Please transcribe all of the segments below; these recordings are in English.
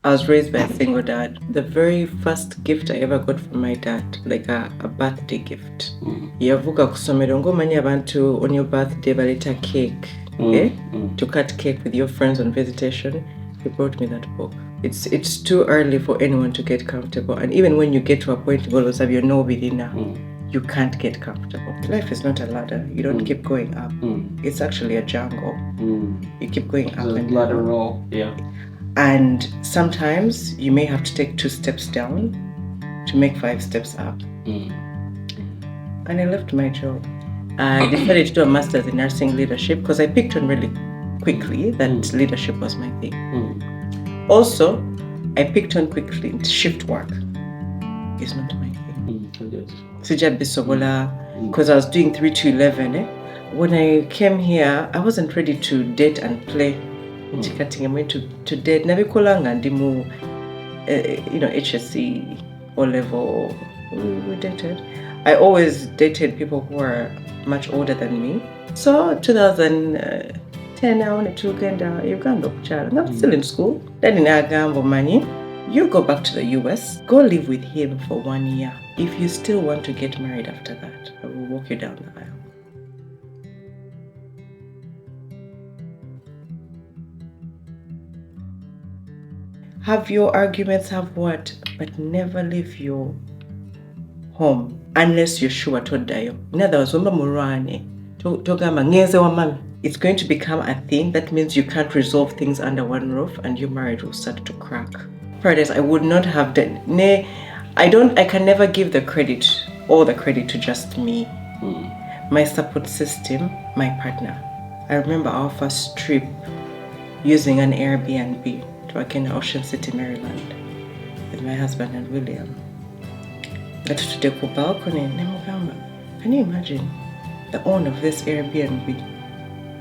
I was raised by a single dad. The very first gift I ever got from my dad, like a birthday gift. Yavuga kusomera ngomanya abantu on your birthday baleta cake. To cut cake with your friends on visitation. He brought me that book. It's too early for anyone to get comfortable. And even when you get to a point of you're nobody now, you can't get comfortable. Life is not a ladder. You don't keep going up. It's actually a jungle. You keep going up and ladder roll. Yeah. And sometimes you may have to take 2 steps down to make 5 steps up. And I left my job. I decided to do a master's in nursing leadership because I picked on really quickly that leadership was my thing. Also, I picked on quickly shift work is not my thing. Because I was doing 3 to 11. When I came here, I wasn't ready to date and play. I went to date. Nabikolanga ndimu, HSC O level. We dated. I always dated people who are much older than me. So 2010, I went to Uganda. I'm still in school. Then in Agambo money. You go back to the US, go live with him for 1 year. If you still want to get married after that, I will walk you down the aisle. Have your arguments, have what, but never leave your home unless you're sure to die. In other words, it's going to become a thing. That means you can't resolve things under one roof and your marriage will start to crack. Paradise, I would not have done. I can never give all the credit to just me. My support system, my partner. I remember our first trip using an Airbnb to Ocean City, Maryland, with my husband and William. Got to the balcony and can you imagine the owner of this Airbnb?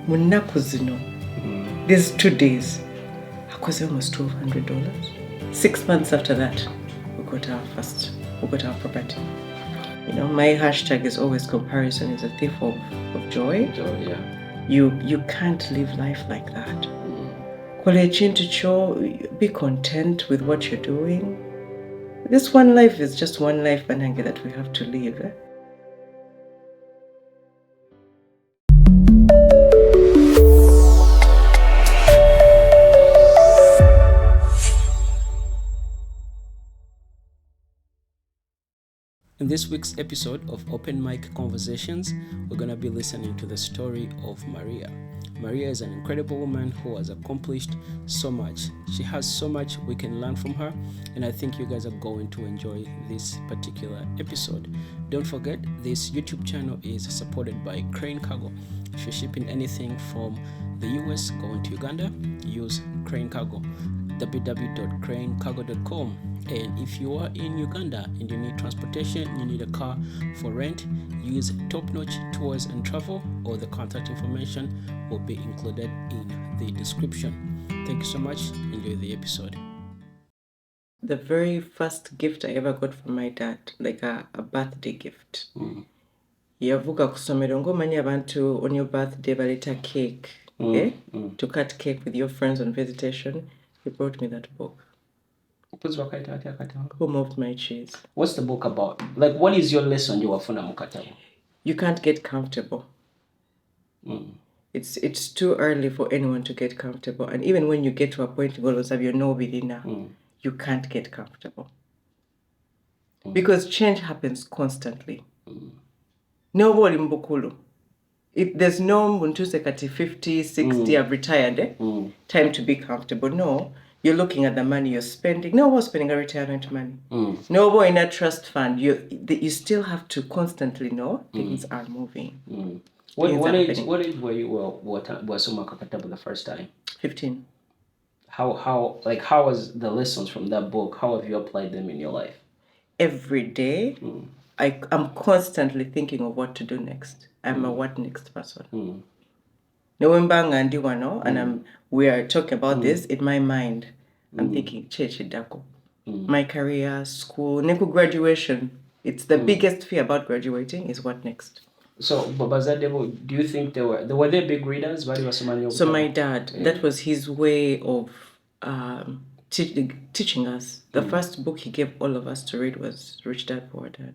Munakuzino. These 2 days, it cost almost $1,200. 6 months after that, we got our property. My hashtag is always comparison is a thief of joy. Yeah. You can't live life like that. Be content with what you're doing. This one life is just one life, Banange, that we have to live. In this week's episode of Open Mic Conversations, we're going to be listening to the story of Maria. Maria is an incredible woman who has accomplished so much. She has so much we can learn from her, and I think you guys are going to enjoy this particular episode. Don't forget, this YouTube channel is supported by Crane Cargo. If you're shipping anything from the US going to Uganda, use Crane Cargo, www.cranecargo.com. And if you are in Uganda and you need transportation, you need a car for rent, use Top Notch Tours and Travel, or the contact information will be included in the description. Thank you so much. Enjoy the episode. The very first gift I ever got from my dad, like a birthday gift. Yavuga kusomera ngomanya abantu on your birthday baleta cake. To cut cake with your friends on visitation. He brought me that book. Who moved my cheese? What's the book about? Like, what is your lesson you wafuna mukatabo? You can't get comfortable. It's too early for anyone to get comfortable. And even when you get to a point of you're nobody now, you can't get comfortable. Because change happens constantly. Nobody mbukulu. There's no Muntusekati 50, 60, I've retired. Time to be comfortable. No. You're looking at the money you're spending. No one's spending a retirement money. No one in a trust fund. You still have to constantly know things are moving. What age were you wasoma comfortable the first time? 15. How was the lessons from that book? How have you applied them in your life? Every day, I'm constantly thinking of what to do next. I'm a what next person. And we are talking about this in my mind. I'm thinking, Dako. My career, school, graduation. It's the biggest fear about graduating is what next. So, Babazadebo, do you think they were they big readers? So my dad, that was his way of teaching us. The first book he gave all of us to read was Rich Dad Poor Dad.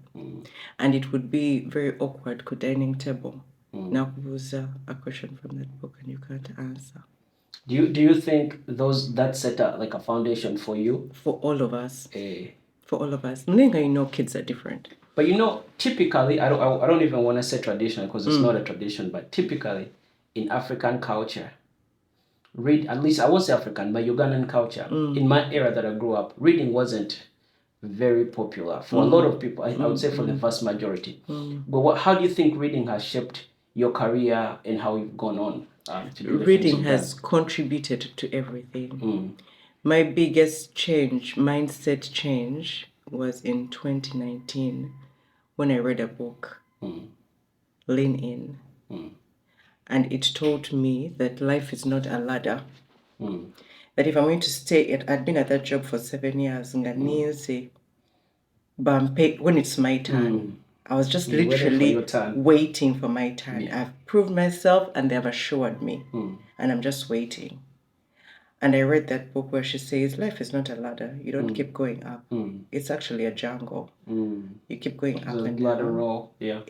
And it would be very awkward ku dining table. Now was a question from that book and you can't answer. Do you think that set up like a foundation for you? For all of us. For all of us. Kids are different. But typically, I don't even want to say traditional because it's not a tradition, but typically in African culture, at least I was African, but Ugandan culture, in my era that I grew up, reading wasn't very popular for a lot of people. I would say for the vast majority. But how do you think reading has shaped your career and how you've gone on? Reading has contributed to everything. My biggest mindset change, was in 2019 when I read a book, Lean In. And it taught me that life is not a ladder. That if I'm going to stay I'd been at that job for 7 years, when it's my turn, I was just literally waiting for my turn. Yeah. I've proved myself and they have assured me. And I'm just waiting. And I read that book where she says, life is not a ladder. You don't keep going up. It's actually a jungle. You keep going up and ladder down. Roll. Yeah.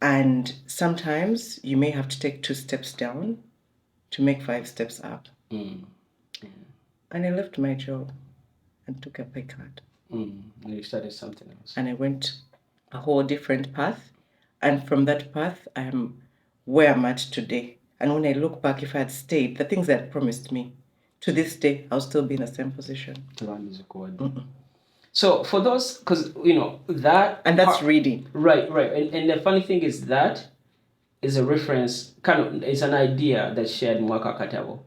And sometimes you may have to take 2 steps down to make 5 steps up. And I left my job and took a pay cut. And you started something else. And I went a whole different path. And from that path, I am where I'm at today. And when I look back, if I had stayed, the things that promised me, to this day, I'll still be in the same position. So for those, because, that... And that's reading. Right. And the funny thing is that is a reference, it's an idea that shared Mwaka Katabo.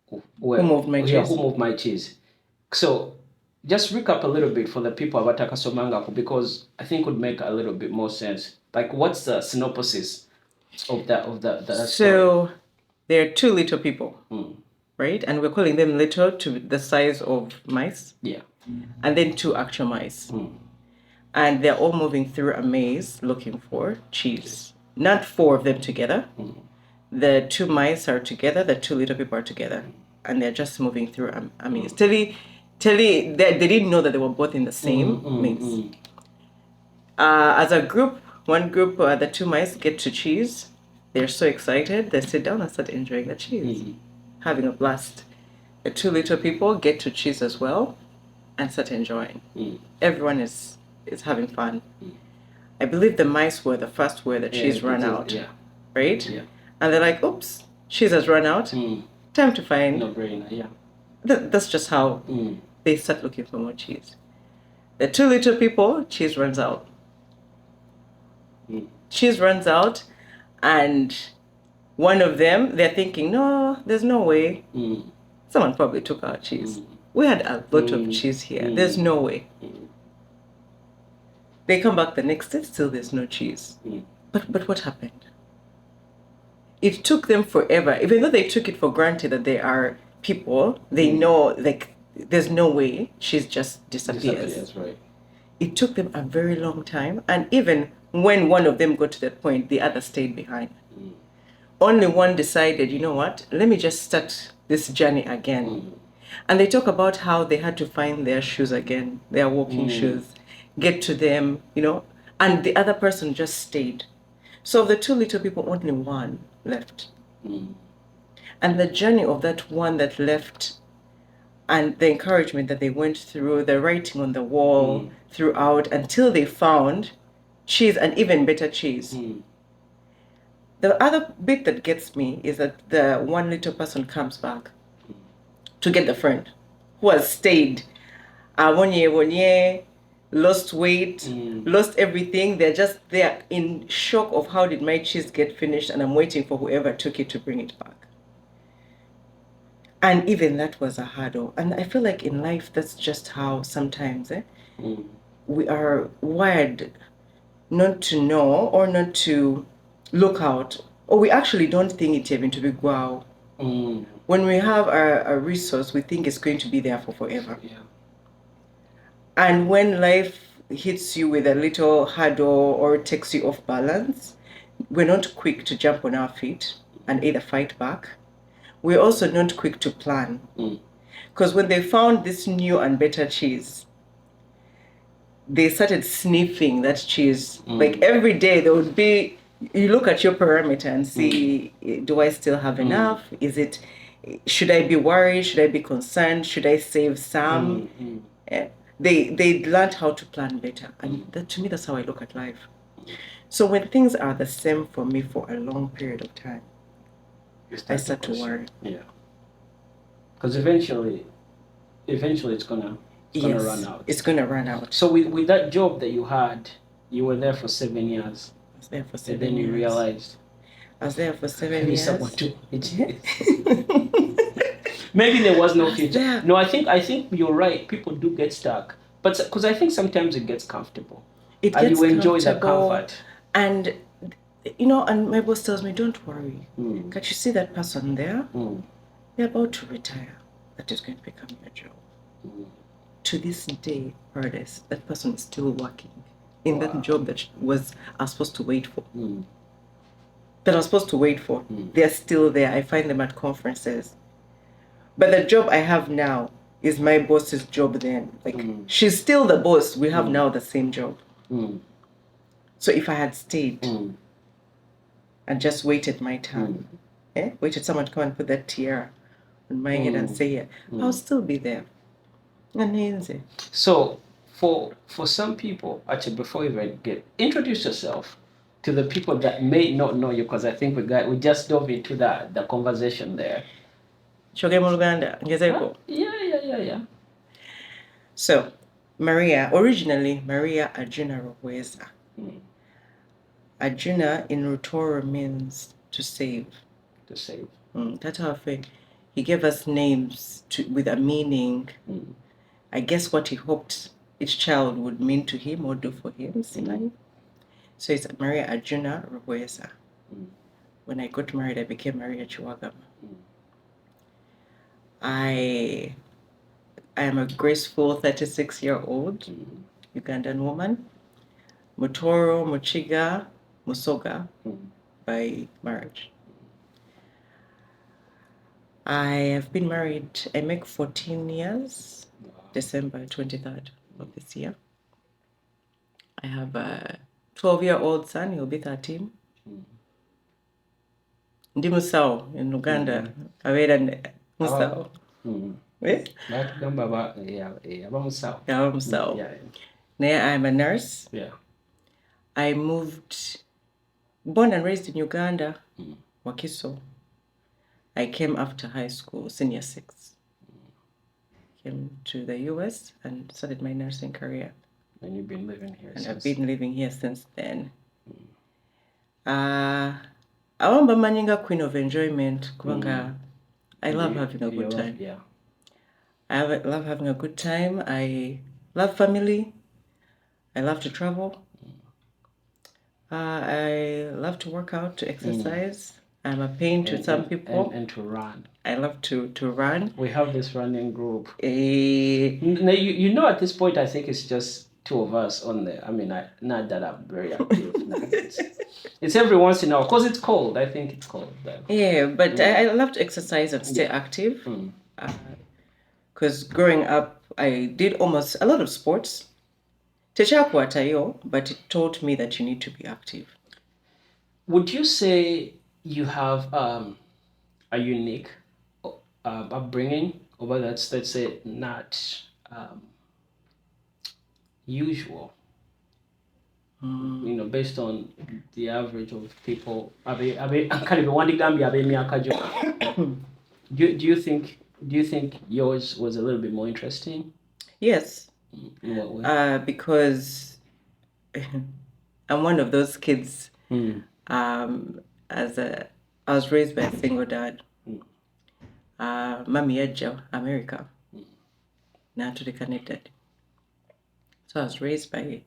Who moved my cheese. Yeah, who moved my cheese. So just recap a little bit for the people about Takasomanga, because I think it would make a little bit more sense. Like, what's the synopsis of that story? So there are 2 little people, right? And we're calling them little to the size of mice. Yeah. And then 2 actual mice. And they're all moving through a maze looking for cheese. Not 4 of them together. The 2 mice are together, the 2 little people are together. And they're just moving through a maze. They didn't know that they were both in the same maze. As a group, one group, the 2 mice get to cheese. They're so excited, they sit down and start enjoying the cheese, having a blast. The 2 little people get to cheese as well and start enjoying. Everyone is having fun. I believe the mice were the first where the cheese ran out, right? Yeah. And they're like, oops, cheese has run out. Time to find... No brainer, yeah. That's just how they start looking for more cheese. The 2 little people, cheese runs out. Cheese runs out, and one of them, they're thinking, no, there's no way. Someone probably took our cheese. We had a lot of cheese here. There's no way. They come back the next day, still there's no cheese. But what happened? It took them forever. Even though they took it for granted that they are people, they know, like, there's no way cheese just disappears. Right. It took them a very long time. And even when one of them got to that point, the other stayed behind. Only one decided, you know what, let me just start this journey again. And they talk about how they had to find their shoes again, their walking shoes, get to them, and the other person just stayed. So of the 2 little people, only one left. And the journey of that one that left, and the encouragement that they went through, the writing on the wall throughout, until they found cheese, and even better cheese. The other bit that gets me is that the one little person comes back to get the friend who has stayed 1 year, lost weight, lost everything. They're just there in shock of how did my cheese get finished, and I'm waiting for whoever took it to bring it back. And even that was a hurdle. And I feel like in life, that's just how sometimes we are wired not to know or not to look out, or we actually don't think it even to be wow. When we have a resource, we think it's going to be there for forever. Yeah. And when life hits you with a little hurdle or takes you off balance, we're not quick to jump on our feet and either fight back. We're also not quick to plan. Because when they found this new and better cheese, they started sniffing that cheese. Like every day there would be, you look at your parameter and see, do I still have enough? Should I be worried? Should I be concerned? Should I save some? They learned how to plan better. And that, to me, that's how I look at life. So when things are the same for me for a long period of time, I start to worry. Yeah. Because eventually it's gonna run out. It's gonna run out. So with that job that you had, you were there for 7 years. I was there for 7 and then years. You realized I was there for 7 years. Someone to maybe there was no future. Yeah. No, I think you're right. People do get stuck, but because I think sometimes it gets comfortable. It gets you enjoy the comfortable, comfort. And and my boss tells me, don't worry. Can't you see that person there? They're about to retire. That is going to become your job. To this day, Paradise, that person is still working in that job that I was supposed to wait for. That I was supposed to wait for. They're still there. I find them at conferences. But the job I have now is my boss's job then. Like, she's still the boss. We have now the same job. So if I had stayed and just waited my turn, waited someone to come and put that tiara on my head and say, I'll still be there. So for some people, actually, before you even introduce yourself to the people that may not know you, because I think we just dove into the conversation there. Uganda. Yeah. So, originally Maria Ajuna Rweza. Ajuna in Rutoro means to save. To save. That's how I think. He gave us names with a meaning. I guess what he hoped each child would mean to him or do for him. So it's Maria Ajuna Rweza. When I got married, I became Maria Kiwagama. I am a graceful 36-year-old Ugandan woman, Mutoro Muchiga Musoga by marriage. I have been married, I make 14 years, December 23rd of this year. I have a 12-year-old son, he'll be 13. Ndi Musao in Uganda, Aweda Musao. Now I'm a nurse. Yeah. I moved, born and raised in Uganda, Wakiso. I came after high school, senior 6. Came to the US and started my nursing career. And you've been living here since? And I've been living here since then. Awamba Maninga, queen of enjoyment. I love having a good time. Yeah. I love having a good time. I love family. I love to travel. I love to work out, to exercise. I'm a pain to some people. And to run. I love to run. We have this running group. At this point, I think it's just 2 of us on there. I mean, not that I'm very active. It's every once in a while, because it's cold. I think it's cold. But I love to exercise and stay active. Because growing up, I did almost a lot of sports. But it taught me that you need to be active. Would you say you have a unique upbringing, or whether that's, let's say, not usual? Based on the average of people. Do you think yours was a little bit more interesting? Yes. In what way? Because I'm one of those kids. I was raised by a single dad. Mami yaja America. Now to the connected. So I was raised by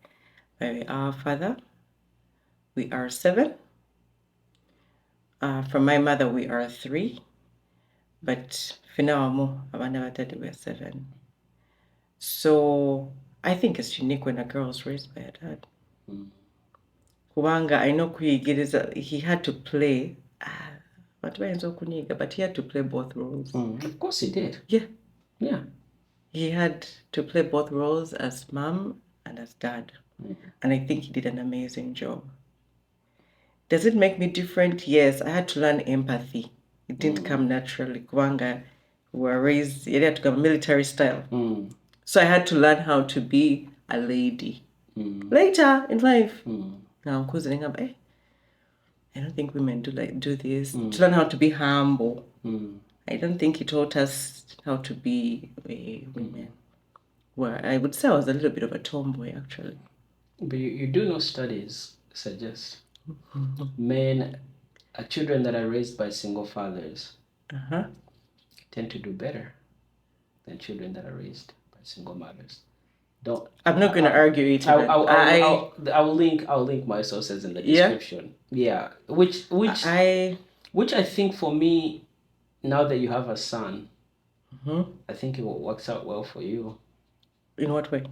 our father. We are 7. From my mother, we are 3. But for now, we are 7. So I think it's unique when a girl is raised by a dad. Kubanga, I know he had to play, but he had to play both roles. Of course he did. Yeah. Yeah. He had to play both roles as mom and as dad. And I think he did an amazing job. Does it make me different? Yes, I had to learn empathy. It didn't come naturally. Kwanga, we were raised, you had to go military style. So I had to learn how to be a lady. Later in life. Now, I don't think women do this. To learn how to be humble. I don't think he taught us how to be women. Well, I would say I was a little bit of a tomboy, actually. But you do know studies suggest men, children that are raised by single fathers tend to do better than children that are raised by single mothers. I'm not going to argue it. I'll link my sources in the description. Yeah, which I think for me, now that you have a son, I think it works out well for you. In what way?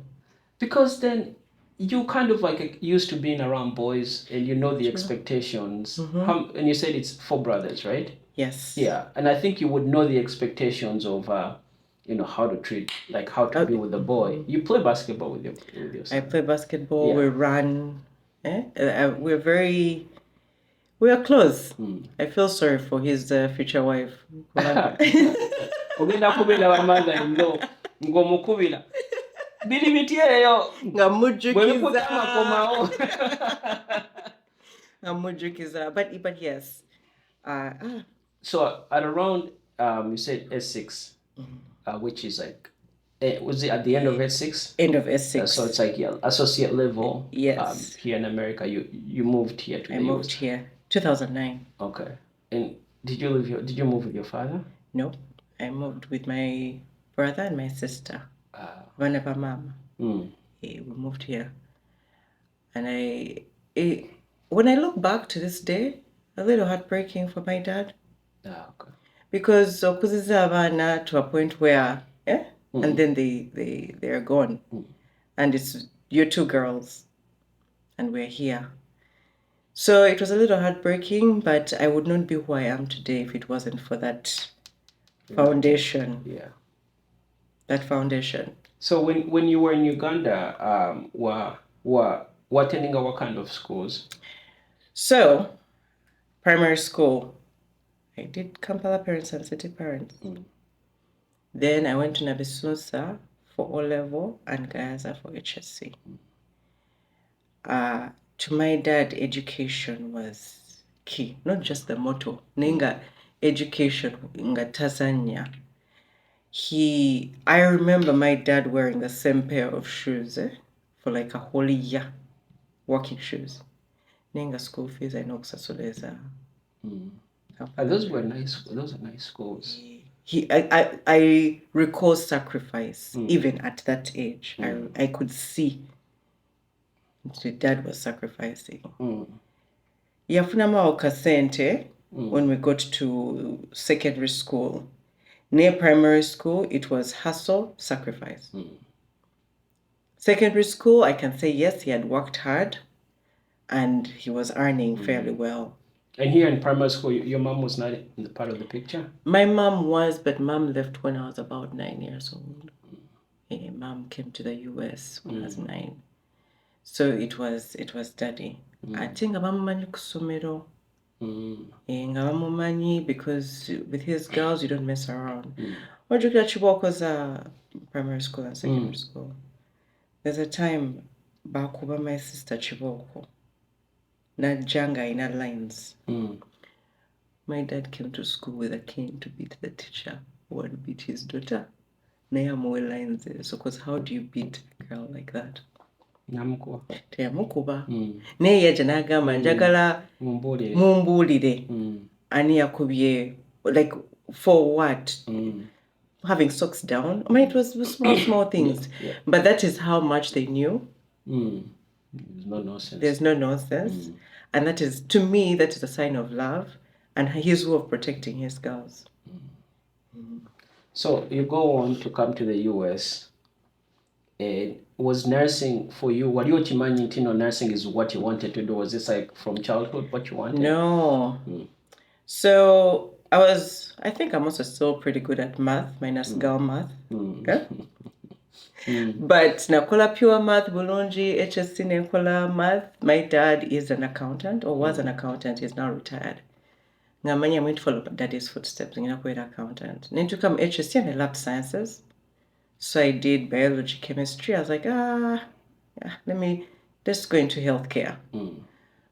Because then you kind of like used to being around boys, and you know the expectations. And you said it's 4 brothers, right? Yes. Yeah, and I think you would know the expectations of how to treat, like how to be with a boy. You play basketball with your son. I play basketball. We run. We are close. I feel sorry for his future wife. Ogenda kubira bamother-in-law ng'omukubira biri bityeyo nga mujjukiza. But yes. So at around you said S6, which is like, was it at the end of S6? End of S6. So it's like associate level. Yes. Here in America, you moved here to the US. I moved here 2009. Okay. And did you move with your father? No, I moved with my brother and my sister. Whenever mama. We moved here. And when I look back to this day, a little heartbreaking for my dad. Okay. Because okuziza abana to a point where, and then they are gone. And you're 2 girls, and we're here. So it was a little heartbreaking, but I would not be who I am today if it wasn't for that foundation. Yeah. That foundation. So when you were in Uganda, were attending what kind of schools? So, primary school, I did Kampala Parents and City Parents. Then I went to Nabisunsa for O-level and Gayaza for HSC. To my dad, education was key, not just the motto. Nenga education inga Tanzania. I remember my dad wearing the same pair of shoes for like a whole year, working shoes. Nenga school fees I know kusasoleza. Those are nice schools. I recall sacrifice even at that age. I could see the dad was sacrificing. Yafunama okasente when we got to secondary school. Near primary school, it was hustle, sacrifice. Secondary school, I can say yes, he had worked hard and he was earning fairly well. And here in primary school, your mom was not in the part of the picture? My mom was, but mom left when I was about 9 years old. Mom came to the US when I was 9. So it was daddy. I think abamumanyi kusomero. Abamumanyi because with his girls you don't mess around. Wajukira Chiboko's primary school and secondary school. There's a time bakuba my sister Chiboko. Najanga in our lines. My dad came to school with a cane to beat the teacher who had beat his daughter. Naya more lines. So, because how do you beat a girl like that? Teyamukuba. Naye yaja n'agamba njagala mumbuulire ani yakubye, like for what? Having socks down. I mean, it was small things. But that is how much they knew. There's no nonsense. There's no nonsense. And that is, to me, that is a sign of love and his way of protecting his girls. So you go on to come to the US. Was nursing for you? What you know, nursing is what you wanted to do? Was this like from childhood what you wanted? No. So I think I'm also still pretty good at math, minus girl math. Okay? But nakola pure math bulungi, HSC nekola math. My dad is an accountant, or was an accountant. He's now retired. Ngamanya I'm going to follow daddy's footsteps. I'm going to accountant. Then to come HSC and I loved sciences. So I did biology, chemistry. I was like, let's go into healthcare.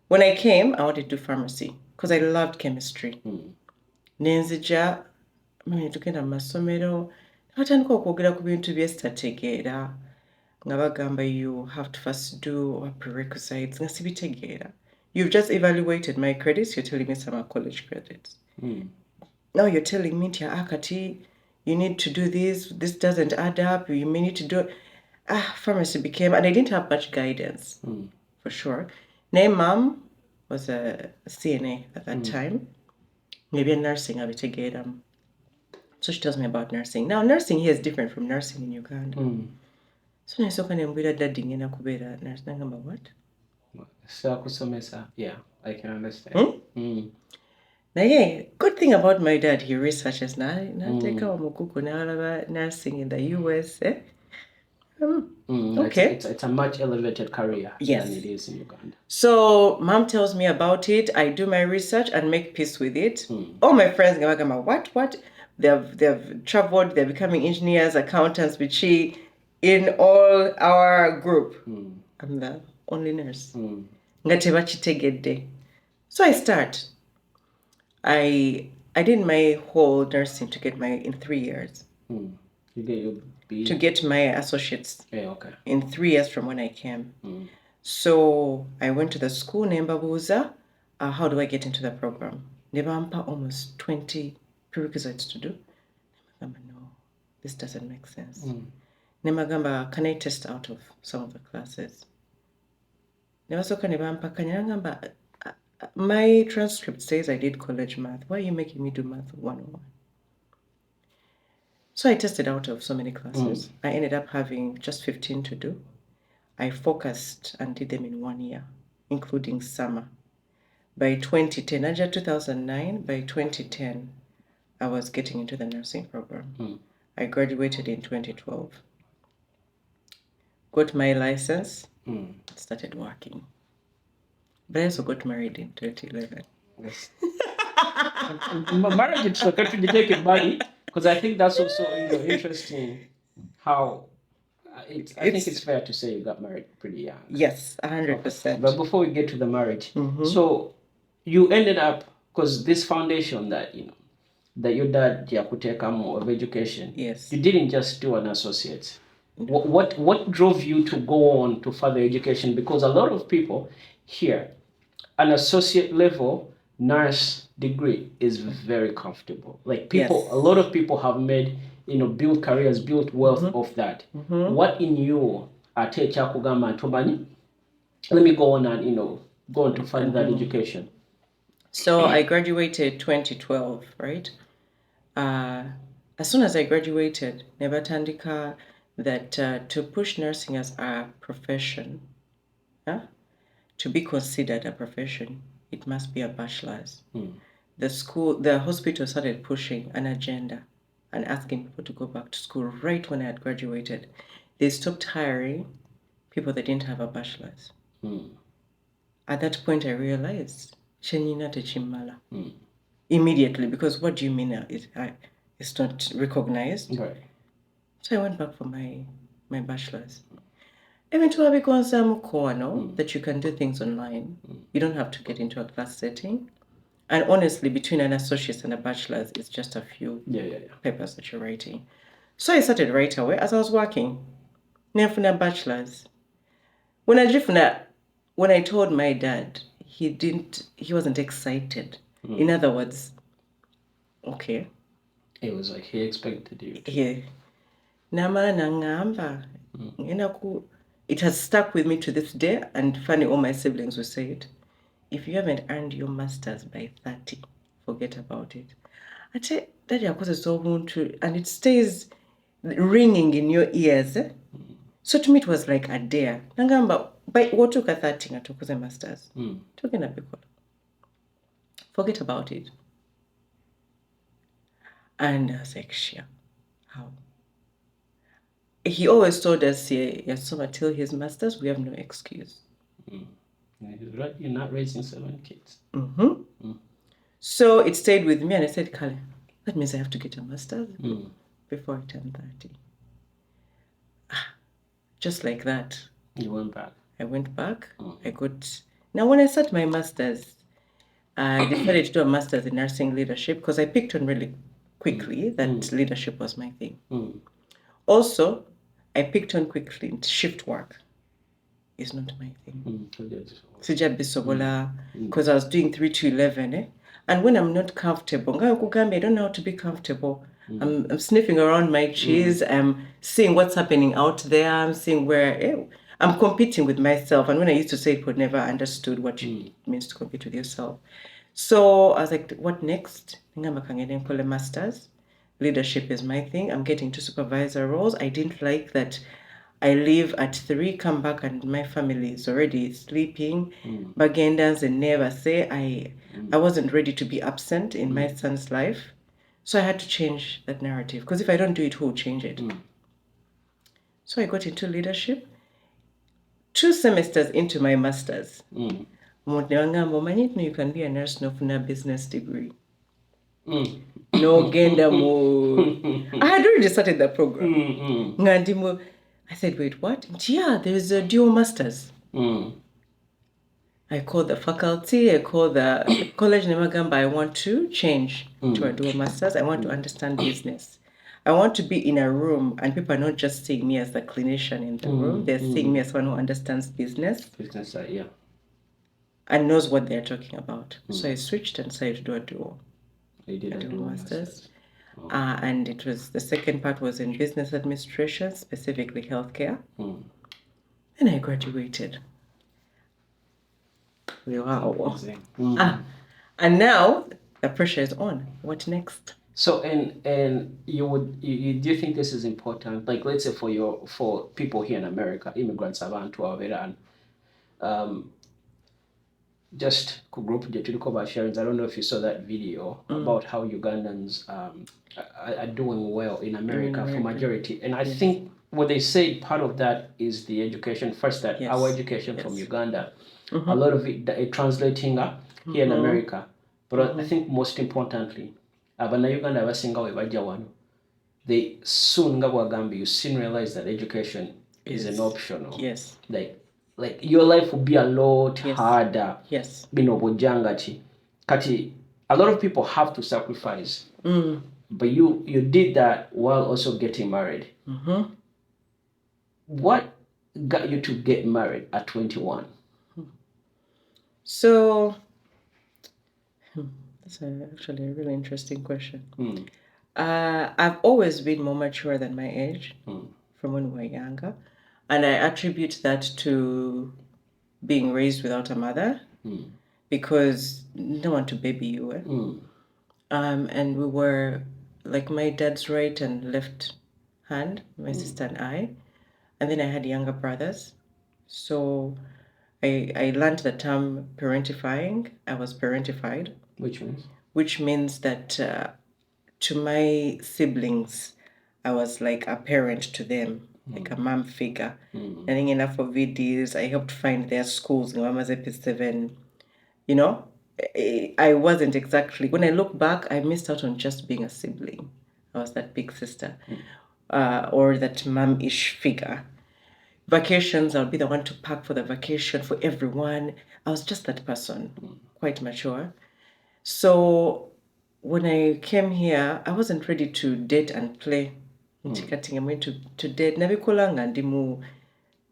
When I came, I wanted to do pharmacy because I loved chemistry. Nenzija, tugenda mu masomero, natandika okwogera ku bintu bye sitategeera. Nga bagamba you have to first do prerequisites. Nga sibitegeera. You've just evaluated my credits. You're telling me some are college credits. Now you're telling me, Akati, you need to do this. This doesn't add up. You may need to do. Pharmacy became, and I didn't have much guidance, for sure. My mom was a CNA at that time. Maybe a nursing, I would take it. So she tells me about nursing. Now, nursing here is different from nursing in Uganda. So I saw daddy ngenda kubeera nurse. Nangamba what? Yeah, I can understand. Now, yeah, good thing about my dad, he researches now. Take our mukuku nursing in the US. Okay. It's a much elevated career than it is in Uganda. So mom tells me about it. I do my research and make peace with it. All my friends go, what? They've traveled. They're becoming engineers, accountants, bichi, in all our group. I'm the only nurse. So I start. I did my whole nursing to get in 3 years. You get your B? To get my associates. Yeah, okay. In 3 years from when I came. So I went to the school, Nembabuza. How do I get into the program? Nebampa almost 20 prerequisites to do. No, this doesn't make sense. Nemagamba, can I test out of some of the classes? Nebasoka nebampa kanyangamba. My transcript says I did college math. Why are you making me do math 101? So I tested out of so many classes. I ended up having just 15 to do. I focused and did them in 1 year, including summer. By 2010, Naja 2009, by 2010, I was getting into the nursing program. I graduated in 2012. Got my license, started working. But I also got married in 2011. Yes. Marriage is a country to take money, because I think that's also interesting how I think it's fair to say you got married pretty young. Yes, 100%. Okay. But before we get to the marriage, so you ended up, because this foundation that your dad Yakutekamo of education, yes, you didn't just do an associate. What drove you to go on to further education? Because a lot of people here, an associate level nurse degree is very comfortable. Like people, yes, a lot of people have made, built careers, built wealth of that. What in you, Ate Kiwagama Tobani? Let me go on and, go on to further that education. So I graduated 2012, right? As soon as I graduated, Nebatandika, that to push nursing as a profession, to be considered a profession, it must be a bachelor's. The hospital started pushing an agenda and asking people to go back to school right when I had graduated. They stopped hiring people that didn't have a bachelor's. At that point, I realized, immediately, because what do you mean it's not recognized? Right. So I went back for my bachelor's. Eventually, because that you can do things online. You don't have to get into a class setting. And honestly, between an associate and a bachelor's, it's just a few papers that you're writing. So I started right away as I was working. Nefuna bachelor's. When I told my dad, he wasn't excited. In other words, okay. It was like he expected you to. Yeah. Nama nangamba. It has stuck with me to this day, and funny, all my siblings will say it. If you haven't earned your master's by 30, forget about it. I tell Daddy, and it stays ringing in your ears. So to me, it was like a dare. Nangamba, by what took a 30, I took a master's. Forget about it. And I was like, sure, how? He always told us, Yasoma, till his masters, we have no excuse. You're not raising 7 kids. So it stayed with me, and I said, Kale, that means I have to get a master's before I turn 30. Just like that. You went back. I went back. Now when I started my master's, I decided to do a master's in nursing leadership because I picked on really quickly that leadership was my thing. Also, I picked on quickly shift work is not my thing. Because I was doing 3 to 11. And when I'm not comfortable, I don't know how to be comfortable. I'm sniffing around my cheese. I'm seeing what's happening out there. I'm seeing where I'm competing with myself. And when I used to say it, would never understood what it means to compete with yourself. So I was like, what next? Masters. Leadership is my thing. I'm getting to supervisor roles. I didn't like that I leave at 3, come back, and my family is already sleeping. Bagendas and never say I wasn't ready to be absent in my son's life. So I had to change that narrative. Because if I don't do it, who will change it? So I got into leadership. 2 semesters into my master's. You can be a nurse, no business degree. No gender more. I had already started the program. I said, wait, what? Yeah, there's a dual masters. I called the faculty, I called the college Nemagamba. I want to change to a dual masters. I want to understand business. I want to be in a room and people are not just seeing me as the clinician in the room. They're seeing me as someone who understands business. Business side, yeah. And knows what they're talking about. So I switched and decided to do a dual. You did a dual masters. And it was, the second part was in business administration, specifically healthcare. And I graduated. Wow. And now the pressure is on. What next? So and you do you think this is important? Like, let's say for people here in America, immigrants abantu abera just group sharing. I don't know if you saw that video about how Ugandans are doing well in America for majority. And I think what they say part of that is the education. First, that our education from Uganda, a lot of it translating here in America. But I think most importantly, Uganda they soon you soon realize that education is an optional. Yes. Like your life will be a lot harder. Yes. Kati, a lot of people have to sacrifice. But you did that while also getting married. What got you to get married at 21? So that's actually a really interesting question. I've always been more mature than my age from when we were younger. And I attribute that to being raised without a mother because no one to baby you. And we were like my dad's right and left hand, my sister and I. And then I had younger brothers. So I learned the term parentifying. I was parentified. Which means? Which means that to my siblings, I was like a parent to them, like a mom figure. And enough for VDs, I helped find their schools in Mama's EP7. You know, I wasn't exactly, when I look back, I missed out on just being a sibling. I was that big sister or that mom-ish figure. Vacations, I'll be the one to pack for the vacation for everyone. I was just that person, quite mature. So when I came here, I wasn't ready to date and play. I'm going to date. Nabikulanga ndimu,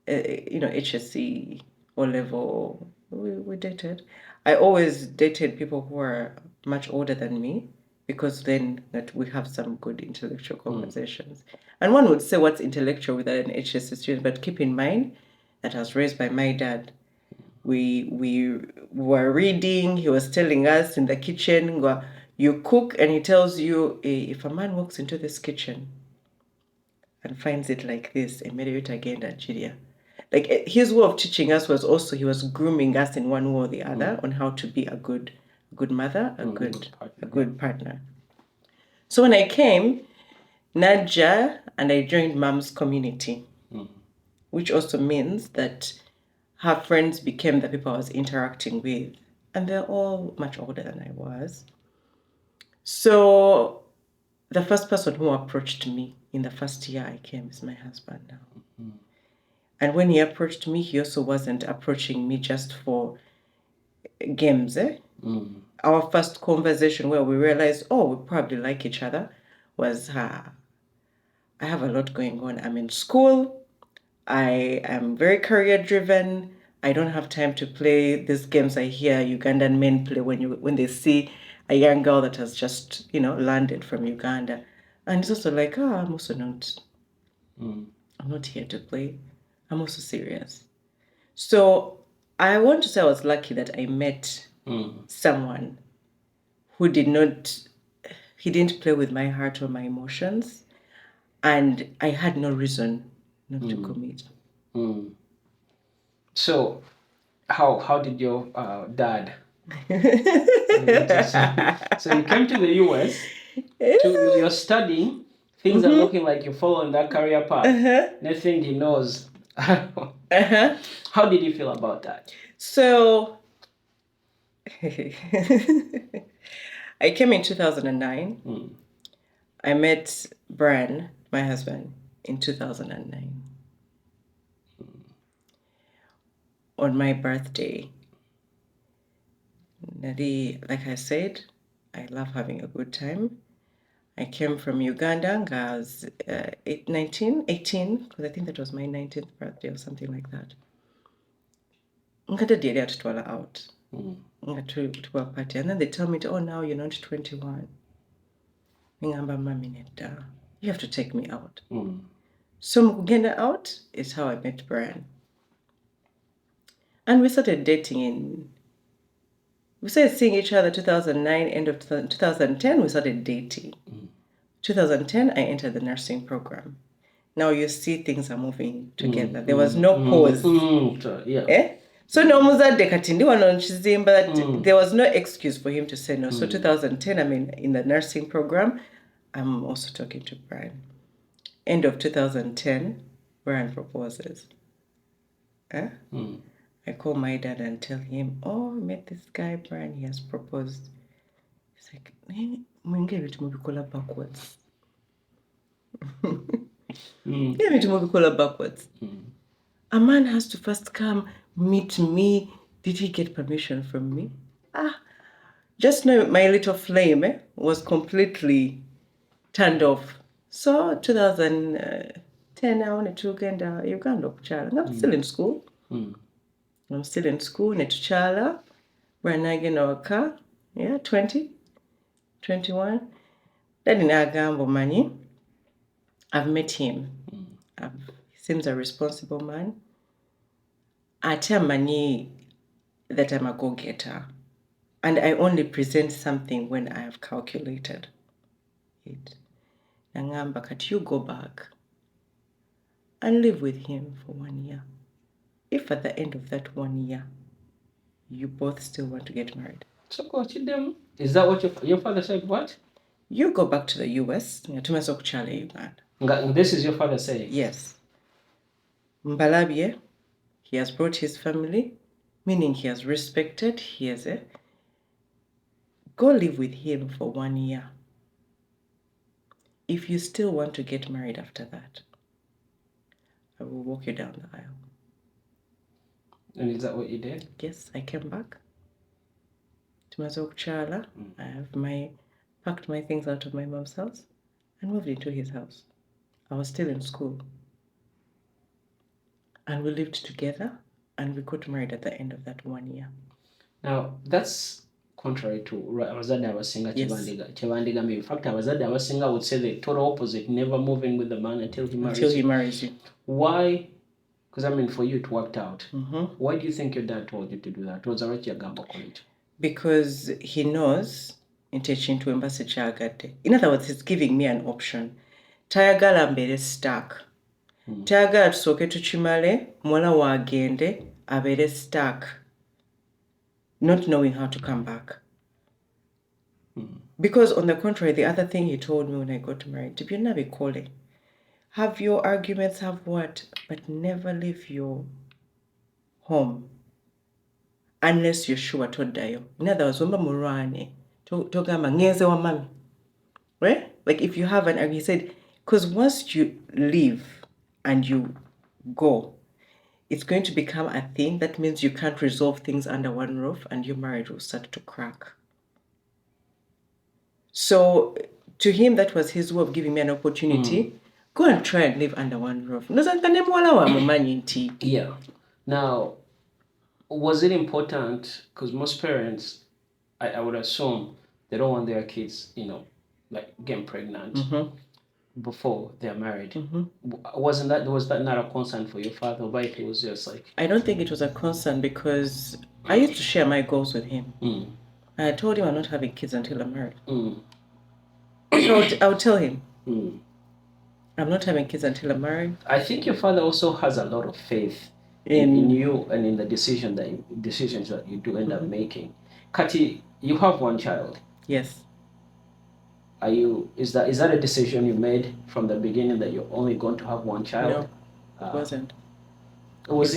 HSC or level. We dated. I always dated people who are much older than me because then that we have some good intellectual conversations. And one would say what's intellectual with an HSC student, but keep in mind that I was raised by my dad. We were reading, he was telling us in the kitchen, you cook, and he tells you, if a man walks into this kitchen and finds it like this, immediately again, Nigeria. Like his way of teaching us was also, he was grooming us in one way or the other on how to be a good mother, a good partner. So when I came, Naja, and I joined mom's community, which also means that her friends became the people I was interacting with. And they're all much older than I was. So the first person who approached me in the first year I came is my husband now. And when he approached me, he also wasn't approaching me just for games. Our first conversation where we realized, oh, we probably like each other was, I have a lot going on. I'm in school. I am very career driven. I don't have time to play these games I hear Ugandan men play when they see a young girl that has just, landed from Uganda. And it's also like, I'm also not, I'm not here to play. I'm also serious. So I want to say I was lucky that I met someone who he didn't play with my heart or my emotions. And I had no reason not to commit. So, how did your dad? So you came to the US. You're studying. Things are looking like you're following that career path. Nothing he knows. How did you feel about that? So I came in 2009. I met Brian, my husband, in 2009. On my birthday. Like I said, I love having a good time. I came from Uganda. I was 18, because I think that was my 19th birthday or something like that. Nkatadde atutwala out. To a party. And then they tell me, oh, now you're not 21. You have to take me out. So Mugenda out is how I met Brian. And we started we started seeing each other 2009, end of 2010, we started dating. 2010, I entered the nursing program. Now you see things are moving together. There was no pause. So no muzadde kati ndi wano nchizimba, there was no excuse for him to say no. So 2010, I'm in the nursing program. I'm also talking to Brian. End of 2010, Brian proposes. I call my dad and tell him, oh, I met this guy, Brian, he has proposed. He's like, mwenge to mubikola backwards. Backwards. A man has to first come meet me. Did he get permission from me? Just know my little flame was completely turned off. So 2010, I wanted to Uganda. I'm still in school. I'm still in school. Netuchala. Branagenoka. 20, 21. Daddy Nagambo Mani. I've met him. He seems a responsible man. I tell Mani that I'm a go-getter. And I only present something when I have calculated it. Nangamba, can't you go back and live with him for 1 year? If at the end of that 1 year, you both still want to get married. So is that what your father said? What? You go back to the US. This is your father saying? Yes. Mbalabye, he has brought his family, meaning he has respected, go live with him for 1 year. If you still want to get married after that, I will walk you down the aisle. And is that what you did? Yes, I came back to Mazokchala. I have packed my things out of my mom's house and moved into his house. I was still in school. And we lived together and we got married at the end of that 1 year. Now, that's contrary to abazadde abasinga kyebandiga. In fact, abazadde abasinga would say the total opposite, never moving with the man until he marries you. Why? Because for you it worked out. Why do you think your dad told you to do that? Because he knows into embassy kyagadde. In other words, he's giving me an option. Tayagala mbeere stuck. Tayagala tusooke tukimale, muwala waagende abeere stuck, not knowing how to come back. Because on the contrary, the other thing he told me when I got married, to be nabi kole, have your arguments, have what, but never leave your home unless you're sure toddayo. In other words, wamba murwane, togama ngeze wa mami. Right? Like if you have and he said, because once you leave and you go, it's going to become a thing. That means you can't resolve things under one roof and your marriage will start to crack. So to him, that was his way of giving me an opportunity. Go and try and live under one roof. Yeah. Now, was it important? Because most parents, I would assume, they don't want their kids, like getting pregnant before they're married. Was that not a concern for your father? But it was just like, I don't think it was a concern because I used to share my goals with him. I told him I'm not having kids until I'm married. So I would tell him, I'm not having kids until I'm married. I think your father also has a lot of faith in you and in the decisions that you do end up making. Kati, you have one child. Yes. Is that a decision you made from the beginning that you're only going to have one child? No, it wasn't. Was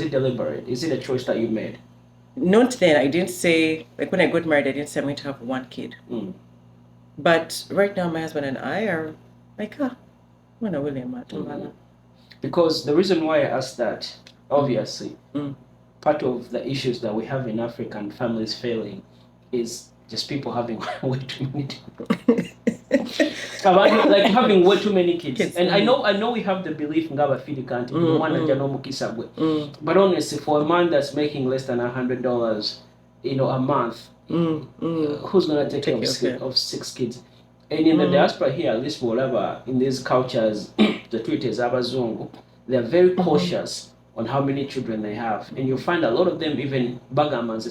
it deliberate? Is it a choice that you made? Not then. I didn't say, like when I got married, I didn't say I'm going to have one kid. But right now, my husband and I are like, because the reason why I asked that, obviously, part of the issues that we have in African families failing is just people having way too many like having way too many kids. And I know we have the belief in Gaba Fidikanti, but honestly, for a man that's making less than $100, a month, who's gonna take care of 6 kids? And in the diaspora here, at least whatever, in these cultures, the tweeters, Abazungu, they're very cautious on how many children they have. And you find a lot of them, even bagamans,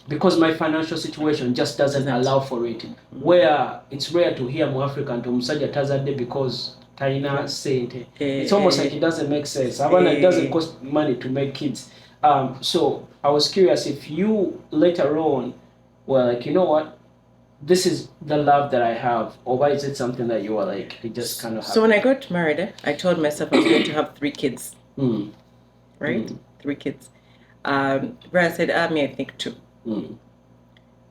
because my financial situation just doesn't allow for it. Where it's rare to hear more African to Musaja Tazade because Taina said it's almost like it doesn't make sense. It doesn't cost money to make kids. So I was curious if you later on were like, you know what? This is the love that I have, or why is it something that you were like, it just kind of happened? So when I got married, I told myself I was going to have 3 kids. Right? 3 kids. Brad said, I think 2.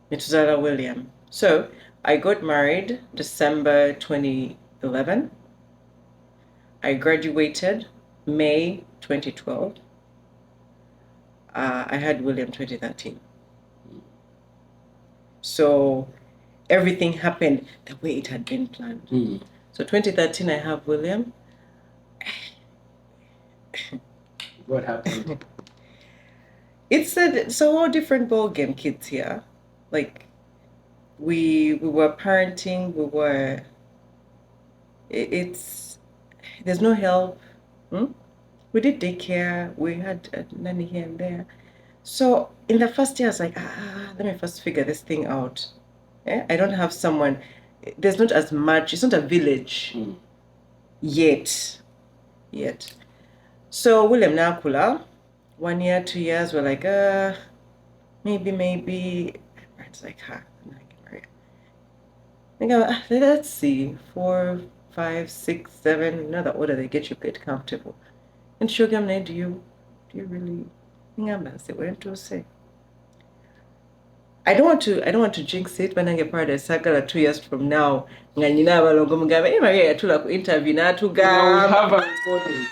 Metuzala William. So I got married December 2011. I graduated May 2012. I had William 2013. So everything happened the way it had been planned. So 2013, I have William. What happened? It's a whole different ball game, kids here. Like we were parenting. There's no help. We did daycare. We had a nanny here and there. So in the first year, I was like, let me first figure this thing out. I don't have someone. There's not as much. It's not a village yet. So William Nakula, 1 year, 2 years, we're like, maybe. It's like, let's see, 4, 5, 6, 7. You know the order they get comfortable. And Shogamne, do you really? I don't want to jinx it, but I get paradise circle 2 years from now. Maria interview na to we have a recording.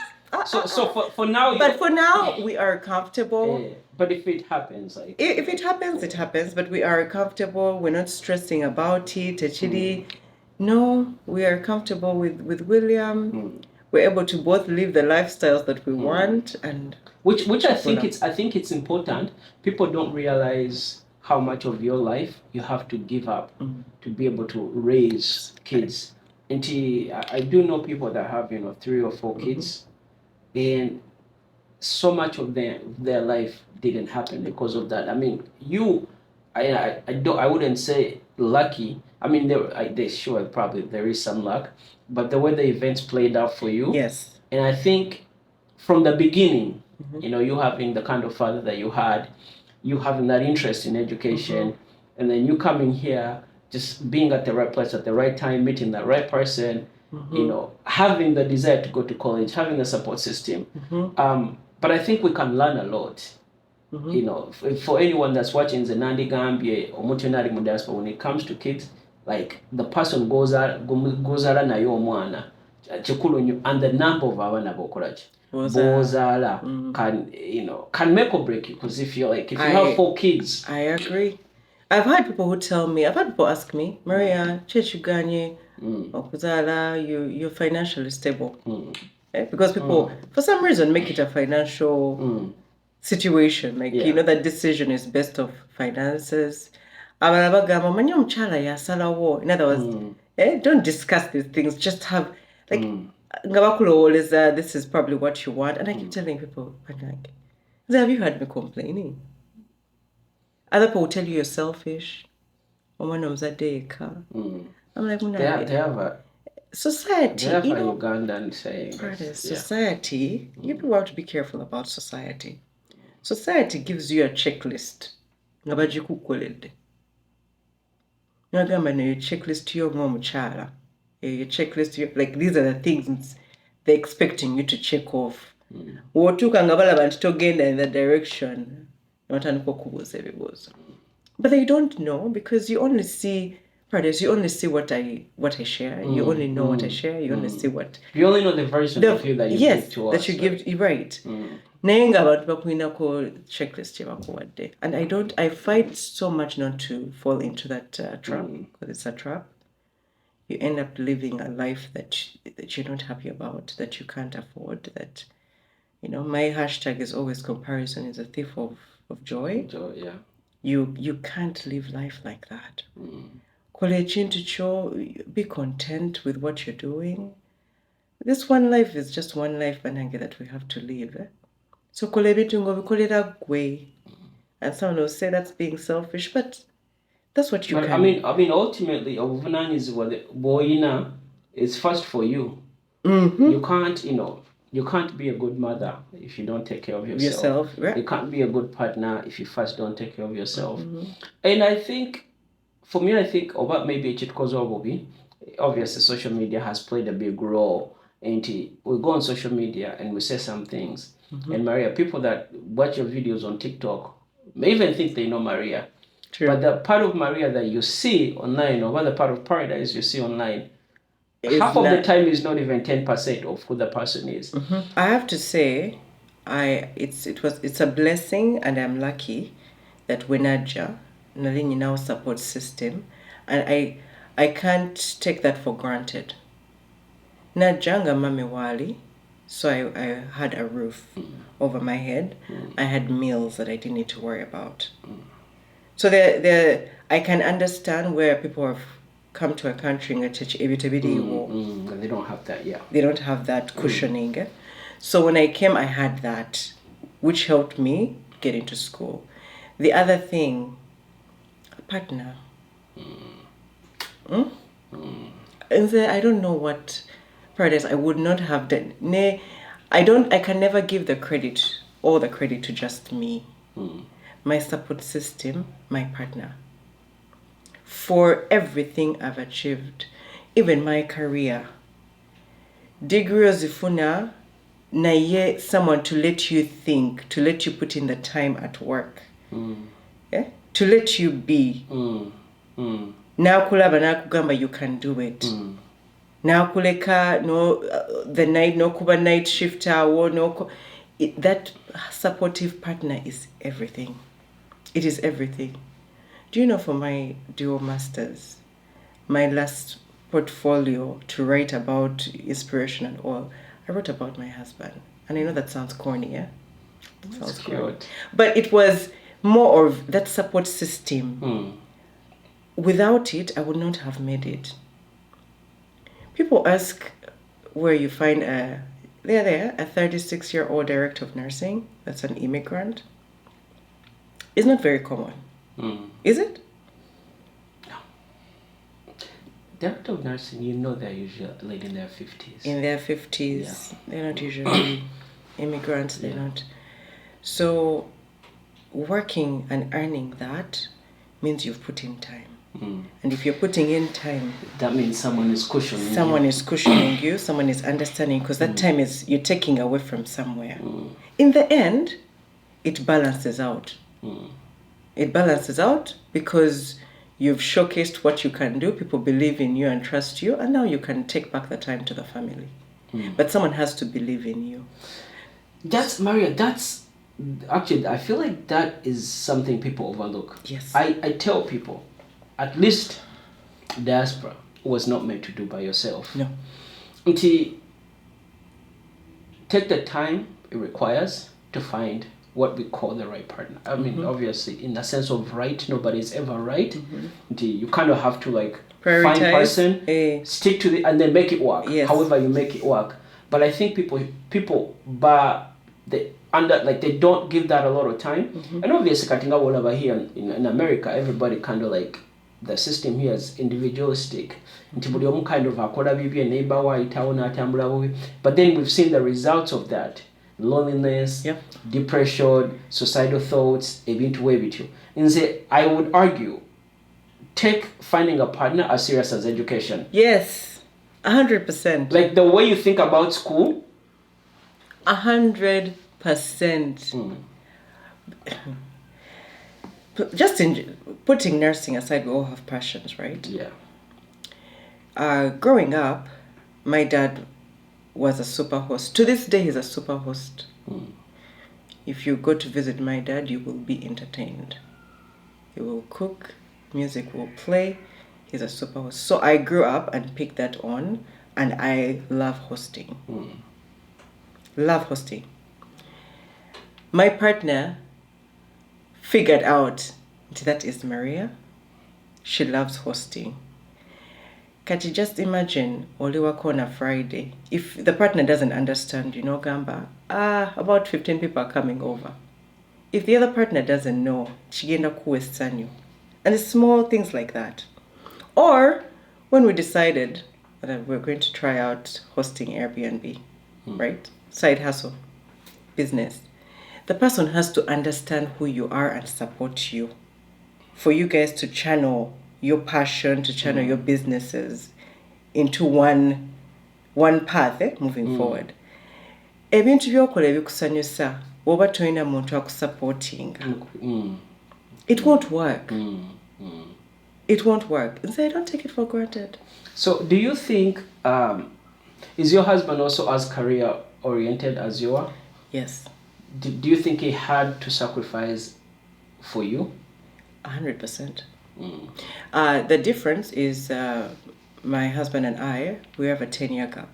So for now, but for now we are comfortable. But if it happens, like if it happens, it happens. But we are comfortable. We're not stressing about it. No, we are comfortable with William. We're able to both live the lifestyles that we want, and which I think it's important. People don't realize how much of your life you have to give up to be able to raise kids. And I do know people that have 3 or 4 kids, and so much of their life didn't happen because of that. I mean, I wouldn't say lucky. I mean, sure probably there is some luck, but the way the events played out for you. Yes. And I think from the beginning, you having the kind of father that you had, you having that interest in education, and then you coming here, just being at the right place at the right time, meeting the right person, having the desire to go to college, having a support system. But I think we can learn a lot. For anyone that's watching the Nandi Gambia or Mutinari Diaspora, when it comes to kids, like the person goes out na yo mwana chikulu, and the number of abana bokolachi bozala can make or break you, because if you have 4 kids. I agree. I've had people ask me, Maria, chechuganye okuzala, you're financially stable. Because people for some reason make it a financial situation, like that decision is based of finances. In other words, don't discuss these things, just have this is probably what you want. And I keep telling people, have you heard me complaining? Other people will tell you you're selfish. I'm like, they have a society. They have a Ugandan saying. Society, you people have to be careful about society. Society gives you a checklist. Your checklist your checklist, like these are the things they're expecting you to check off. In that direction. But they don't know, because you only see what I share. You only know what I share. You only see what you only know the version of you that you give to us. That you give, right? Checklist, and I fight so much not to fall into that trap, because it's a trap. You end up living a life that you're not happy about, that you can't afford. That my hashtag is always comparison is a thief of joy. Yeah. You can't live life like that. Be content with what you're doing. This one life is just one life, Banange, that we have to live. So and someone will say that's being selfish, but that's what you can. I mean, ultimately, it's first for you. You can't, you can't be a good mother if you don't take care of yourself. Right? You can't be a good partner if you first don't take care of yourself. And I think, for me, about maybe obviously social media has played a big role. And we go on social media and we say some things. And Maria, people that watch your videos on TikTok may even think they know Maria. True. But the part of Maria that you see online, or the part of Paradise you see online, half of the time is not even 10% of who the person is. I have to say, it's a blessing, and I'm lucky that Wenaja, Nalini now support system, and I can't take that for granted. Najanga mame wali, so I had a roof over my head. I had meals that I didn't need to worry about. So I can understand where people have come to a country and they don't have that, They don't have that cushioning. So when I came, I had that, which helped me get into school. The other thing, a partner. And I don't know what Paradise I would not have done. I can never give all the credit to just me. My support system, my partner. For everything I've achieved, even my career. Degree zifuna na ye someone to let you think, to let you put in the time at work. To let you be. Now kulaba na kugamba you can do it. Now kuleka the night no kuba night shifter or that supportive partner is everything. It is everything. Do you know, for my dual masters, my last portfolio to write about inspiration and all, I wrote about my husband. And I know that sounds corny, yeah? Sounds cute. But it was more of that support system. Without it, I would not have made it. People ask where you find a 36-year-old director of nursing that's an immigrant. It's not very common. Is it? No. Director of nursing, they're usually like in their 50s. In their 50s. Yeah. They're not usually immigrants. They're not. So working and earning that means you've put in time. And if you're putting in time, that means someone is cushioning you, someone is understanding, because that time is you're taking away from somewhere. In the end, it balances out. It balances out because you've showcased what you can do, people believe in you and trust you, and now you can take back the time to the family. But someone has to believe in you. That's actually, I feel like that is something people overlook. Yes. I tell people, at least diaspora was not meant to do by yourself. No. Until take the time it requires to find what we call the right partner. I mean, obviously, in the sense of right, nobody's ever right. Until you kind of have to like prioritize, find person, stick to and then make it work. Yes. However you make it work. But I think people, but they they don't give that a lot of time. And obviously, cutting out all over here in America, everybody kind of like the system here is individualistic. But then we've seen the results of that: loneliness, depression, suicidal thoughts. And say, I would argue, take finding a partner as serious as education. Yes, 100%. Like the way you think about school. 100%. Just in putting nursing aside, we all have passions, right? Yeah. Growing up, my dad was a super host. To this day, he's a super host. If you go to visit my dad, you will be entertained. He will cook, music will play. He's a super host. So I grew up and picked that on, and I love hosting. Love hosting. My partner figured out that is Maria. She loves hosting. Can't you just imagine Oliwako on a Friday? If the partner doesn't understand, Gamba, about 15 people are coming over. If the other partner doesn't know, Chigenda kuwesanyu. And it's small things like that. Or when we decided that we're going to try out hosting Airbnb, right? Side hustle, business. The person has to understand who you are and support you. For you guys to channel your passion, to channel your businesses into one path, moving forward. Ebintu byokola ebikusanyusa woba toyina muntu akusupportinga. It won't work. It won't work. And so I don't take it for granted. So do you think, is your husband also as career oriented as you are? Yes. Do you think he had to sacrifice for you? 100%. The difference is my husband and I, we have a 10-year gap.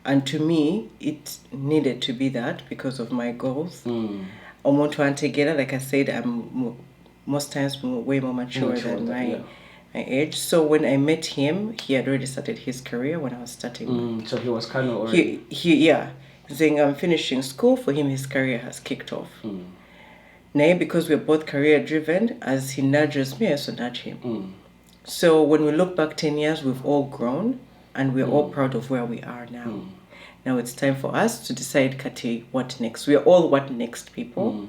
And to me, it needed to be that because of my goals. Together, like I said, I'm most times way more mature than my age. So when I met him, he had already started his career when I was starting. So he was kind of already... saying I'm finishing school. For him, his career has kicked off. Now, because we're both career driven, as he nudges me, I also nudge him. So when we look back 10 years, we've all grown and we're all proud of where we are now. Now it's time for us to decide, Kati, what next? We're all what next people.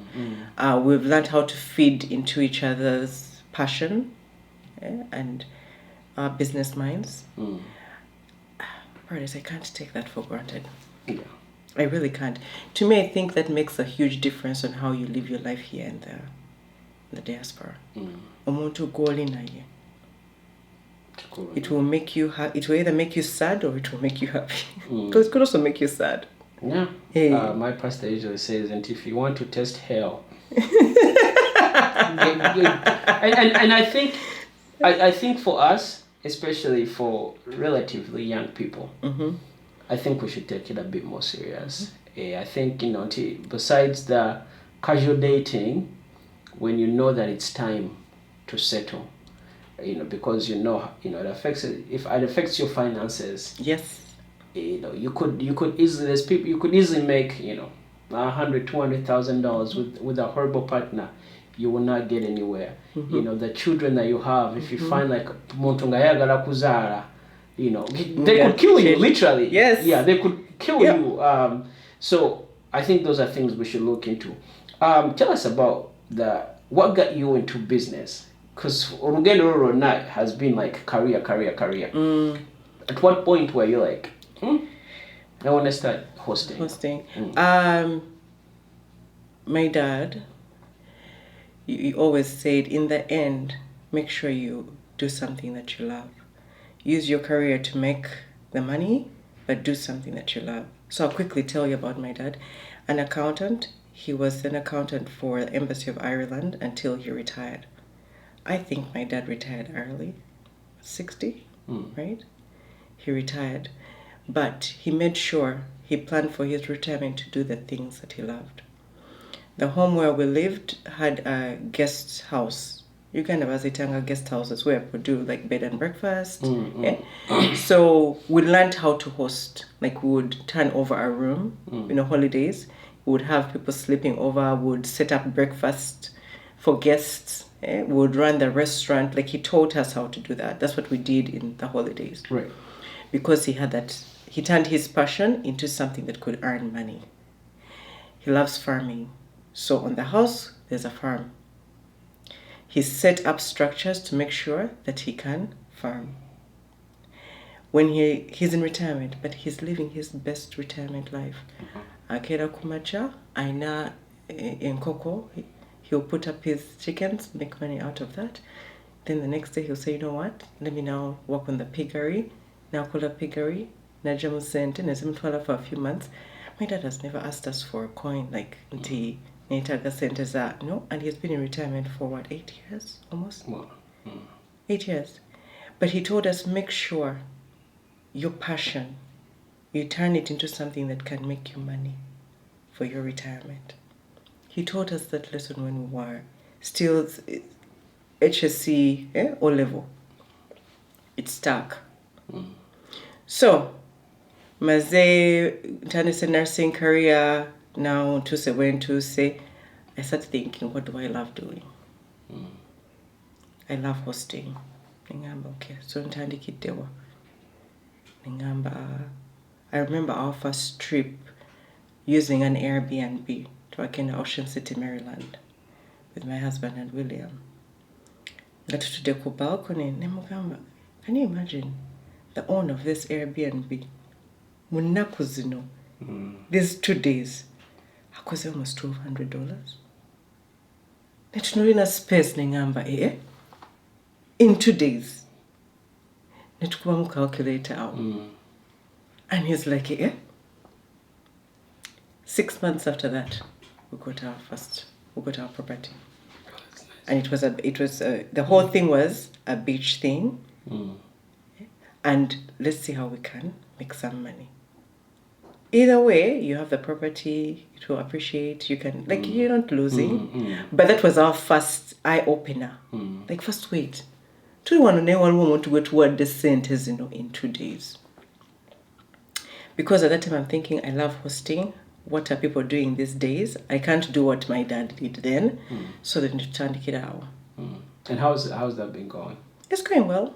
We've learned how to feed into each other's passion and our business minds. Paradise, I can't take that for granted. Yeah. I really can't. To me, I think that makes a huge difference on how you live your life here in the diaspora. Omuntu goli naye. It will make you it will either make you sad or it will make you happy. Because it could also make you sad. Yeah. Hey. My pastor usually says, and if you want to test hell, and I think for us, especially for relatively young people, I think we should take it a bit more serious. I think, besides the casual dating, when you know that it's time to settle, because it affects if it affects your finances. Yes. You could easily, there's people, you could easily make, $100,000-$200,000 with a horrible partner. You will not get anywhere. The children that you have, if you find like Montunga yagala kuzara, they could kill you, literally. Yes. Yeah, they could kill you. So I think those are things we should look into. Tell us about what got you into business. because Urugendo Rona has been like career. At what point were you like, I want to start hosting? My dad, he always said, in the end, make sure you do something that you love. Use your career to make the money, but do something that you love. So I'll quickly tell you about my dad. An accountant. He was an accountant for the Embassy of Ireland until he retired. I think my dad retired early, 60, right? He retired. But he made sure he planned for his retirement to do the things that he loved. The home where we lived had a guest house. Uganda bazitanga guest houses where people do like bed and breakfast. Yeah? So we learned how to host. Like we would turn over our room, holidays. We would have people sleeping over. We would set up breakfast for guests. We would run the restaurant. Like he taught us how to do that. That's what we did in the holidays. Right. Because he had that, he turned his passion into something that could earn money. He loves farming. So on the house, there's a farm. He set up structures to make sure that he can farm. When he's in retirement, but he's living his best retirement life. Akera kumacha, aina enkoko, he'll put up his chickens, make money out of that. Then the next day he'll say, you know what, let me now work on the piggery. Now call a piggery, najamu sente, nezimtwala for a few months. My dad has never asked us for a coin, like nti nitaga sente za, no? And he's been in retirement for what, 8 years almost? Wow. 8 years. But he told us, make sure your passion, you turn it into something that can make you money for your retirement. He taught us that lesson when we were still HSC O level. It stuck. So, maze turned nursing career now to say when to say, I started thinking, what do I love doing? I love hosting. Ningamba, okay, so ntandikiddewa. Ningamba, I remember our first trip using an Airbnb to Akena Ocean City, Maryland, with my husband and William. Got to the balcony, nemugamba. Can you imagine the owner of this Airbnb? Munaku zino. These 2 days, hakoze almost $1,200. Netunulina space nengamba in 2 days. Netukubamu calculator out. And he's like, 6 months after that, we got our property. And it was the whole thing was a beach thing. And let's see how we can make some money. Either way, you have the property, it will appreciate, you can, like, you're not losing. But that was our first eye-opener. Like, first, wait. Do you want to go toward the centers, in 2 days? Because at that time, I'm thinking, I love hosting. What are people doing these days? I can't do what my dad did then. So then to turn it out. And how's that been going? It's going well.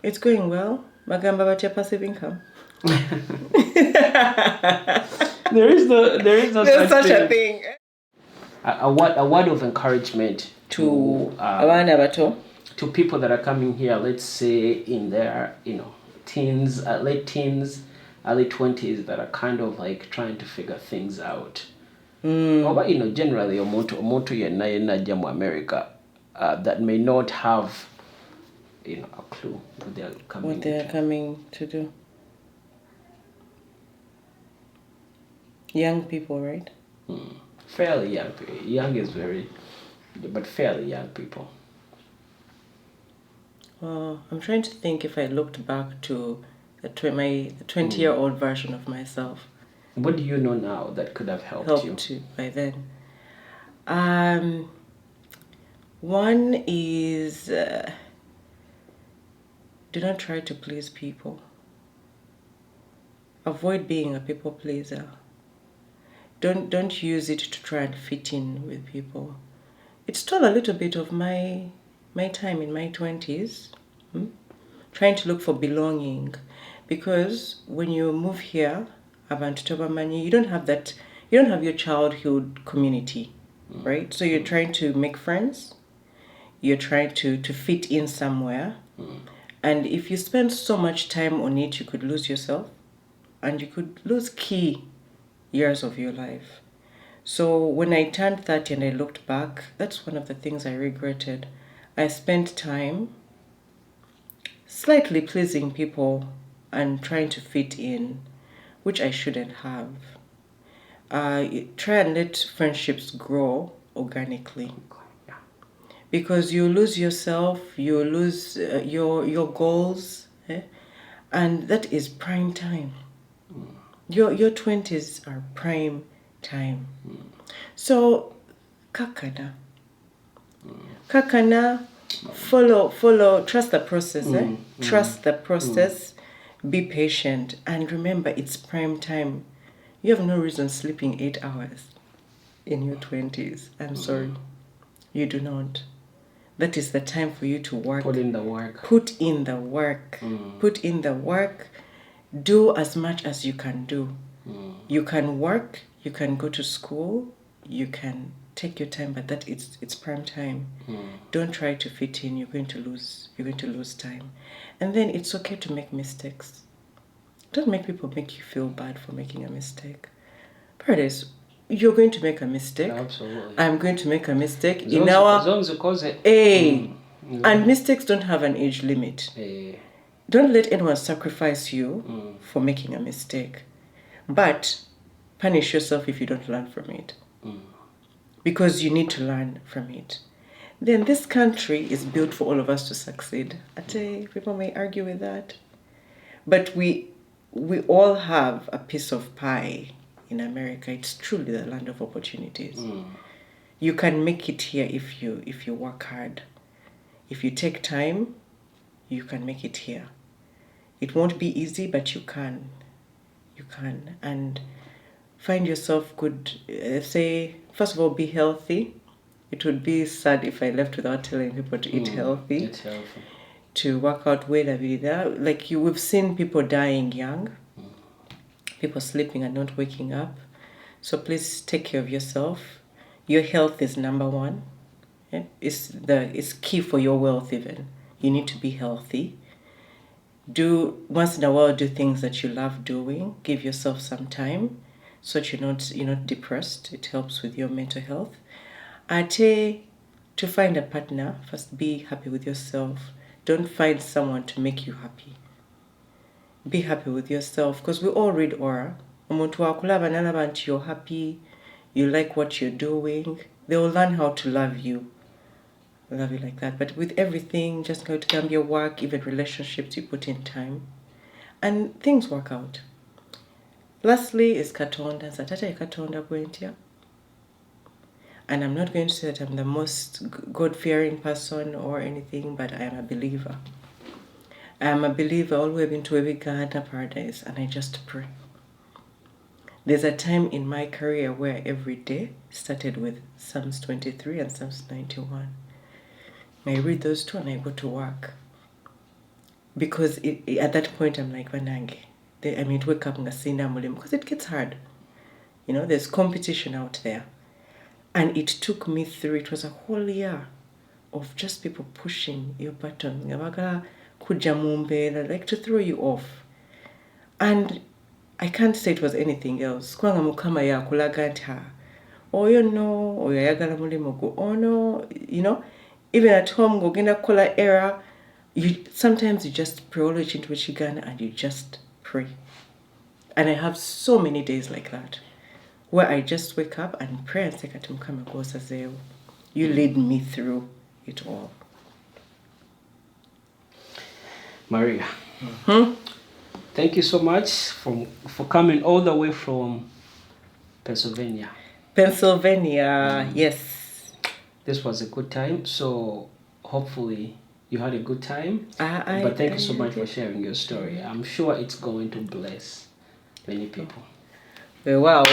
It's going well. Magamba bacha passive income. There is no There's such a thing. A word of encouragement to abana bato, to people that are coming here, let's say in their teens, late teens, early 20s, that are kind of like trying to figure things out. Or generally omuntu yenna ajja mu America that may not have a clue what they are coming to do. Young people, right? Fairly young people. Young is but fairly young people. I'm trying to think if I looked back to my 20-year-old version of myself. What do you know now that could have helped you by then? One is do not try to please people. Avoid being a people pleaser. Don't use it to try and fit in with people. It stole a little bit of my time in my 20s, trying to look for belonging, because when you move here, you don't have your childhood community, right? So you're trying to make friends. you're trying to fit in somewhere. And if you spend so much time on it, you could lose yourself and you could lose key years of your life. So when I turned 30 and I looked back, that's one of the things I regretted. I spent time slightly pleasing people and trying to fit in, which I shouldn't have. Try and let friendships grow organically. Because you lose yourself, you lose your goals, and that is prime time. Your 20s are prime time. So kakana, follow, trust the process. Trust the process. Be patient, and remember it's prime time. You have no reason sleeping 8 hours in your 20s. I'm sorry, you do not. That is the time for you to work. Put in the work. Put in the work. Put in the work. Do as much as you can do. You can work, you can go to school, you can take your time, but it's prime time. Don't try to fit in. You're going to lose time. And then it's okay to make mistakes. Don't make people make you feel bad for making a mistake. Paradise, you're going to make a mistake. Absolutely. I'm going to make a mistake. As long as you cause it. And mistakes don't have an age limit. Don't let anyone sacrifice you for making a mistake. But punish yourself if you don't learn from it. Because you need to learn from it. Then this country is built for all of us to succeed. People may argue with that. But we all have a piece of pie in America. It's truly the land of opportunities. You can make it here if you work hard. If you take time, you can make it here. It won't be easy, but you can. You can. And find yourself good. Say, first of all, be healthy. It would be sad if I left without telling people to eat healthy. Eat healthy. To work out way la vida. Like we've seen people dying young. People sleeping and not waking up. So please take care of yourself. Your health is number one. It's key for your wealth even. You need to be healthy. Once in a while do things that you love doing. Give yourself some time so that you're not depressed. It helps with your mental health. To find a partner, first be happy with yourself. Don't find someone to make you happy. Be happy with yourself, because we all read aura. Umuntu wakulaba nalaba nti you're happy, you like what you're doing, they will learn how to love you. Love you like that. But with everything, just go to Gambia work, even relationships, you put in time. And things work out. Lastly is Katonda. Zatata Katonda Gwentia. And I'm not going to say that I'm the most God-fearing person or anything, but I am a believer. I am a believer all the way into Uganda paradise, and I just pray. There's a time in my career where every day started with Psalms 23 and Psalms 91. I read those two and I go to work. Because at that point I'm like, Banange. Wake up because it gets hard. There's competition out there. And it took me through, it was a whole year of just people pushing your button. Like to throw you off. And I can't say it was anything else. Kwanga mukama ya kulaganta. Oyagala mulimo go ono, even at home go genda kola error. Sometimes you just pray into Uganda and you just pray. And I have so many days like that where I just wake up and pray and say kati mukama gosazeo. You lead me through it all. Maria, thank you so much for coming all the way from Pennsylvania. Yes. This was a good time, so hopefully you had a good time. But thank you so much for sharing your story. I'm sure it's going to bless many people. Wow.